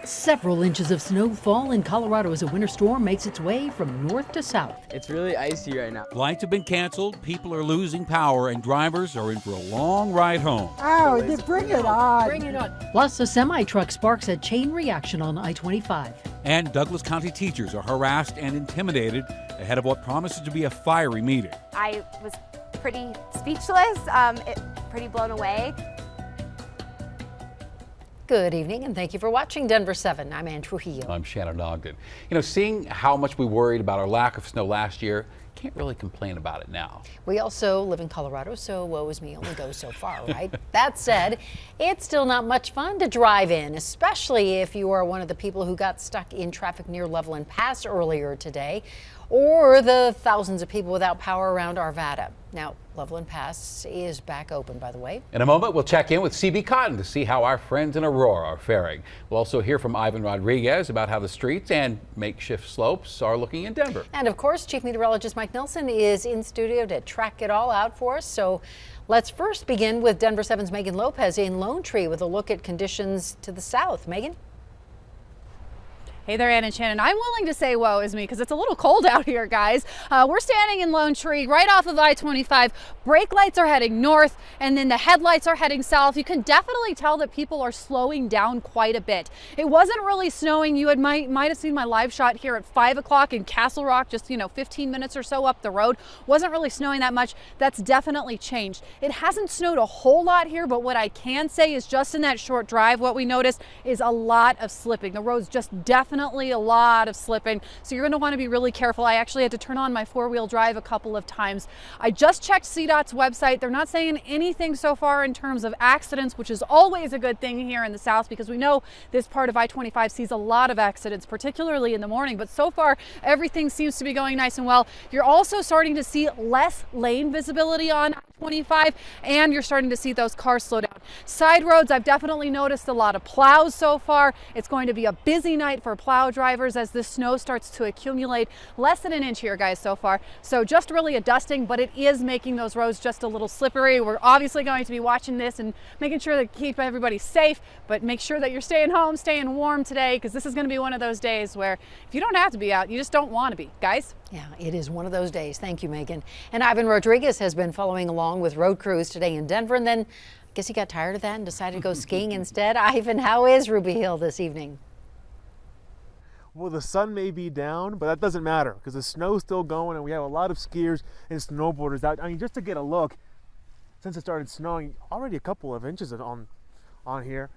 Several inches of snowfall in Colorado as a winter storm makes its way from north to south. It's really icy right now. Flights have been canceled, people are losing power, and drivers are in for a long ride home. Oh, bring it on. Bring it on. Plus, a semi-truck sparks a chain reaction on I-25. And Douglas County teachers are harassed and intimidated ahead of what promises to be a fiery meeting. I was pretty speechless, pretty blown away. Good evening, and thank you for watching Denver 7. I'm Ann Trujillo. I'm Shannon Ogden. You know, seeing how much we worried about our lack of snow last year, can't really complain about it now. We also live in Colorado, so woe is me only goes so far, right? That said, it's still not much fun to drive in, especially if you are one of the people who got stuck in traffic near Loveland Pass earlier today, or the thousands of people without power around Arvada. Now, Loveland Pass is back open, by the way. In a moment, we'll check in with CB Cotton to see how our friends in Aurora are faring. We'll also hear from Ivan Rodriguez about how the streets and makeshift slopes are looking in Denver. And of course, Chief Meteorologist Mike Nelson is in studio to track it all out for us. So let's first begin with Denver 7's Megan Lopez in Lone Tree with a look at conditions to the south. Megan? Hey there, Ann and Shannon. I'm willing to say woe is me because it's a little cold out here, guys. We're standing in Lone Tree right off of I-25. Brake lights are heading north and then the headlights are heading south. You can definitely tell that people are slowing down quite a bit. It wasn't really snowing. You might have seen my live shot here at 5 o'clock in Castle Rock, just 15 minutes or so up the road. Wasn't really snowing that much. That's definitely changed. It hasn't snowed a whole lot here, but what I can say is just in that short drive, what we noticed is a lot of slipping. The road's just definitely a lot of slipping, so you're going to want to be really careful. I actually had to turn on my four-wheel drive a couple of times. I just checked CDOT's website. They're not saying anything so far in terms of accidents, which is always a good thing here in the south because we know this part of I-25 sees a lot of accidents, particularly in the morning, but so far everything seems to be going nice and well. You're also starting to see less lane visibility on I-25, and you're starting to see those cars slow down. Side roads, I've definitely noticed a lot of plows so far. It's going to be a busy night for plow drivers as the snow starts to accumulate. Less than an inch here, guys, so far. So just really a dusting, but it is making those roads just a little slippery. We're obviously going to be watching this and making sure to keep everybody safe, but make sure that you're staying home, staying warm today, because this is going to be one of those days where if you don't have to be out, you just don't want to be, guys. Yeah, it is one of those days. Thank you, Megan. And Ivan Rodriguez has been following along with road crews today in Denver, and then I guess he got tired of that and decided to go skiing instead. Ivan, how is Ruby Hill this evening? Well, the sun may be down, but that doesn't matter because the snow's still going and we have a lot of skiers and snowboarders out. I mean, just to get a look, since it started snowing, already a couple of inches on here.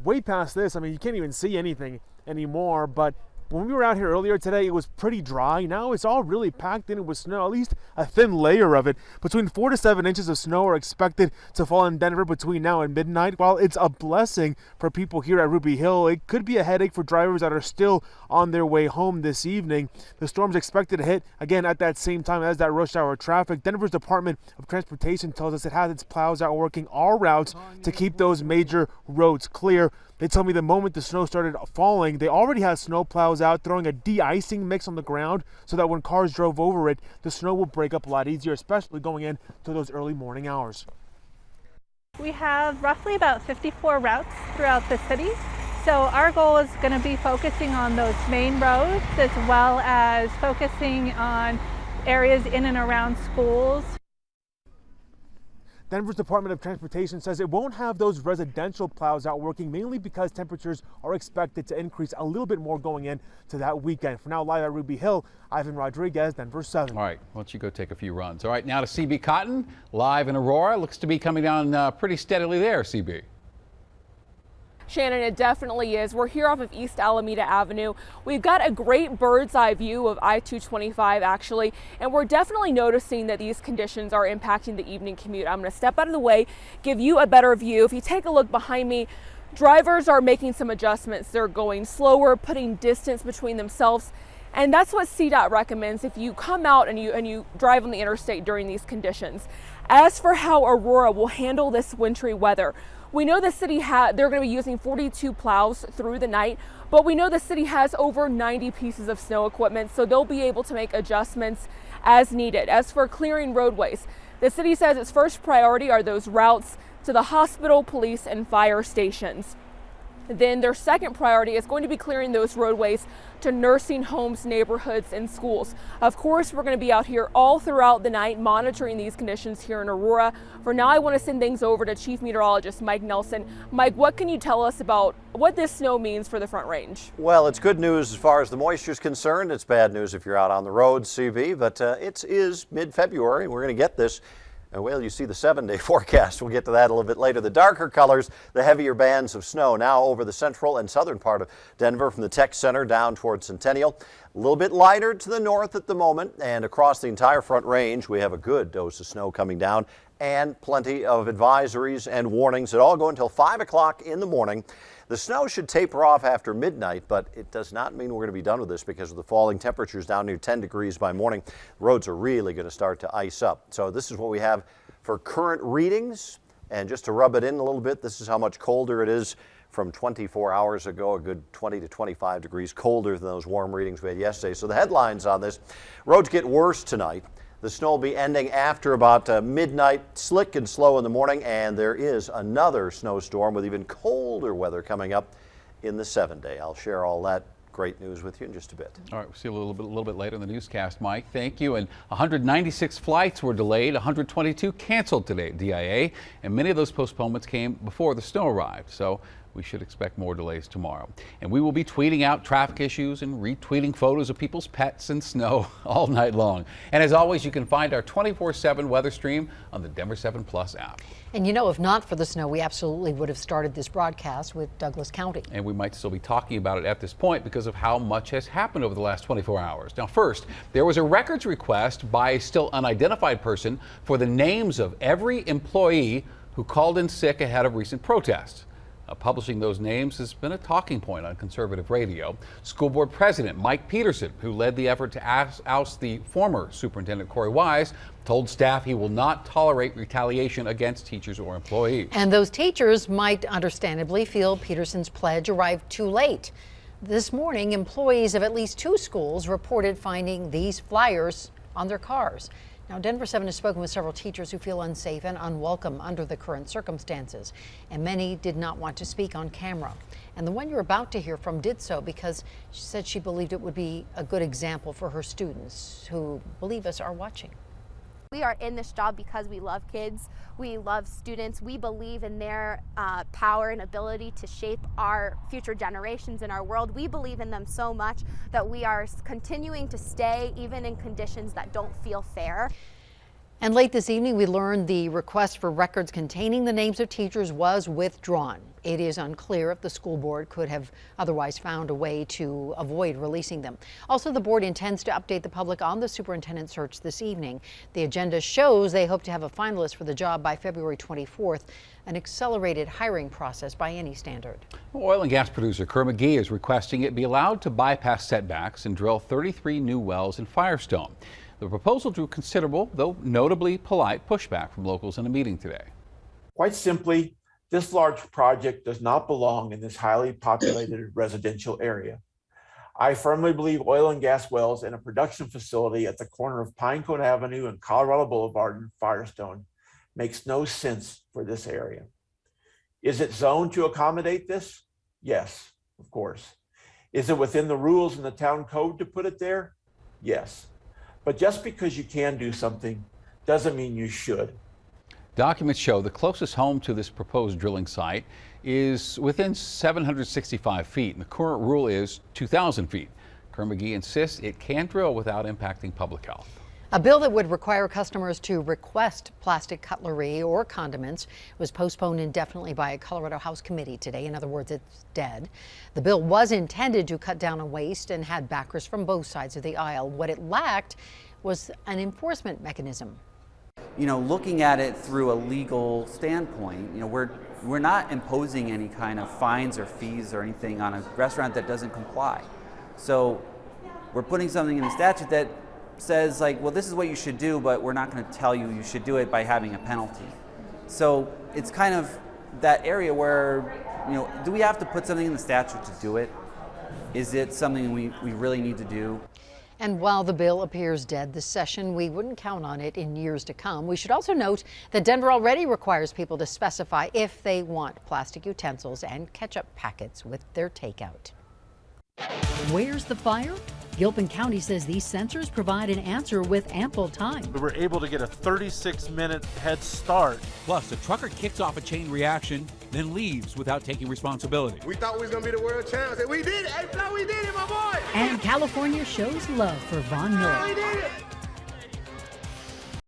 Way past this, I mean, you can't even see anything anymore, but when we were out here earlier today, it was pretty dry. Now it's all really packed in with snow, at least a thin layer of it. Between 4 to 7 inches of snow are expected to fall in Denver between now and midnight. While it's a blessing for people here at Ruby Hill, it could be a headache for drivers that are still on their way home this evening. The storm's expected to hit again at that same time as that rush hour traffic. Denver's Department of Transportation tells us it has its plows out working all routes to keep those major roads clear. They tell me the moment the snow started falling, they already had snow plows out throwing a de-icing mix on the ground so that when cars drove over it, the snow will break up a lot easier, especially going into those early morning hours. We have roughly about 54 routes throughout the city. So our goal is going to be focusing on those main roads as well as focusing on areas in and around schools. Denver's Department of Transportation says it won't have those residential plows out working, mainly because temperatures are expected to increase a little bit more going into that weekend. For now, live at Ruby Hill, Ivan Rodriguez, Denver 7. All right, why don't you go take a few runs. All right, now to CB Cotton, live in Aurora. Looks to be coming down pretty steadily there, CB. Shannon, it definitely is. We're here off of East Alameda Avenue. We've got a great bird's eye view of I-225 actually, and we're definitely noticing that these conditions are impacting the evening commute. I'm going to step out of the way, give you a better view. If you take a look behind me, drivers are making some adjustments. They're going slower, putting distance between themselves. And that's what CDOT recommends if you come out and you drive on the interstate during these conditions. As for how Aurora will handle this wintry weather, we know the city they're going to be using 42 plows through the night, but we know the city has over 90 pieces of snow equipment, so they'll be able to make adjustments as needed. As for clearing roadways, the city says its first priority are those routes to the hospital, police, and fire stations. then their second priority is going to be clearing those roadways to nursing homes, neighborhoods, and schools. Of course, we're going to be out here all throughout the night monitoring these conditions here in Aurora. For now, I want to send things over to Chief Meteorologist Mike Nelson. Mike, what can you tell us about what this snow means for the Front Range? Well, it's good news as far as the moisture is concerned. It's bad news if you're out on the road, CB, but it is mid-February. We're going to get this. Well, you see the 7-day forecast. We'll get to that a little bit later. The darker colors, the heavier bands of snow now over the central and southern part of Denver from the Tech Center down towards Centennial. A little bit lighter to the north at the moment, and across the entire Front Range, we have a good dose of snow coming down and plenty of advisories and warnings that all go until 5 o'clock in the morning. The snow should taper off after midnight, but it does not mean we're going to be done with this because of the falling temperatures down near 10 degrees by morning. Roads are really going to start to ice up. So this is what we have for current readings. And just to rub it in a little bit, this is how much colder it is from 24 hours ago, a good 20 to 25 degrees colder than those warm readings we had yesterday. So the headlines on this: roads get worse tonight. The snow will be ending after about midnight, slick and slow in the morning, and there is another snowstorm with even colder weather coming up in the 7-day. I'll share all that great news with you in just a bit. All right, we'll see you a little bit later in the newscast, Mike. Thank you. And 196 flights were delayed, 122 canceled today at DIA, and many of those postponements came before the snow arrived. So we should expect more delays tomorrow. And we will be tweeting out traffic issues and retweeting photos of people's pets in snow all night long. And as always, you can find our 24/7 weather stream on the Denver 7 Plus app. And you know, if not for the snow, we absolutely would have started this broadcast with Douglas County. And we might still be talking about it at this point because of how much has happened over the last 24 hours. Now, first, there was a records request by a still unidentified person for the names of every employee who called in sick ahead of recent protests. Publishing those names has been a talking point on conservative radio. School board president Mike Peterson, who led the effort to oust the former superintendent Corey Wise, told staff he will not tolerate retaliation against teachers or employees. And those teachers might understandably feel Peterson's pledge arrived too late. This morning, employees of at least 2 schools reported finding these flyers on their cars. Now, Denver 7 has spoken with several teachers who feel unsafe and unwelcome under the current circumstances, and many did not want to speak on camera. And the one you're about to hear from did so because she said she believed it would be a good example for her students who, believe us, are watching. We are in this job because we love kids, we love students, we believe in their power and ability to shape our future generations in our world. We believe in them so much that we are continuing to stay even in conditions that don't feel fair. And late this evening, we learned the request for records containing the names of teachers was withdrawn. It is unclear if the school board could have otherwise found a way to avoid releasing them. Also, the board intends to update the public on the superintendent search this evening. The agenda shows they hope to have a finalist for the job by February 24th, an accelerated hiring process by any standard. Oil and gas producer Kerr McGee is requesting it be allowed to bypass setbacks and drill 33 new wells in Firestone. The proposal drew considerable, though notably polite, pushback from locals in a meeting today. Quite simply, this large project does not belong in this highly populated residential area. I firmly believe oil and gas wells and a production facility at the corner of Pinecone Avenue and Colorado Boulevard in Firestone makes no sense for this area. Is it zoned to accommodate this? Yes, of course. Is it within the rules in the town code to put it there? Yes. But just because you can do something doesn't mean you should. Documents show the closest home to this proposed drilling site is within 765 feet, and the current rule is 2,000 feet. Kerr McGee insists it can't drill without impacting public health. A bill that would require customers to request plastic cutlery or condiments was postponed indefinitely by a Colorado House committee today. In other words, it's dead. The bill was intended to cut down on waste and had backers from both sides of the aisle. What it lacked was an enforcement mechanism. You know, looking at it through a legal standpoint, you know, we're not imposing any kind of fines or fees or anything on a restaurant that doesn't comply. So we're putting something in the statute that says, like, well, this is what you should do, but we're not going to tell you should do it by having a penalty. So it's kind of that area where, you know, do we have to put something in the statute to do it? Is it something we really need to do? And while the bill appears dead this session, we wouldn't count on it in years to come. We should also note that Denver already requires people to specify if they want plastic utensils and ketchup packets with their takeout. Where's the fire? Gilpin County says these sensors provide an answer with ample time. We were able to get a 36-minute head start. Plus, the trucker kicks off a chain reaction, then leaves without taking responsibility. We thought we was going to be the world champs, and we did it. Hey, Flo, we did it, my boy. And California shows love for Von Miller. We did it.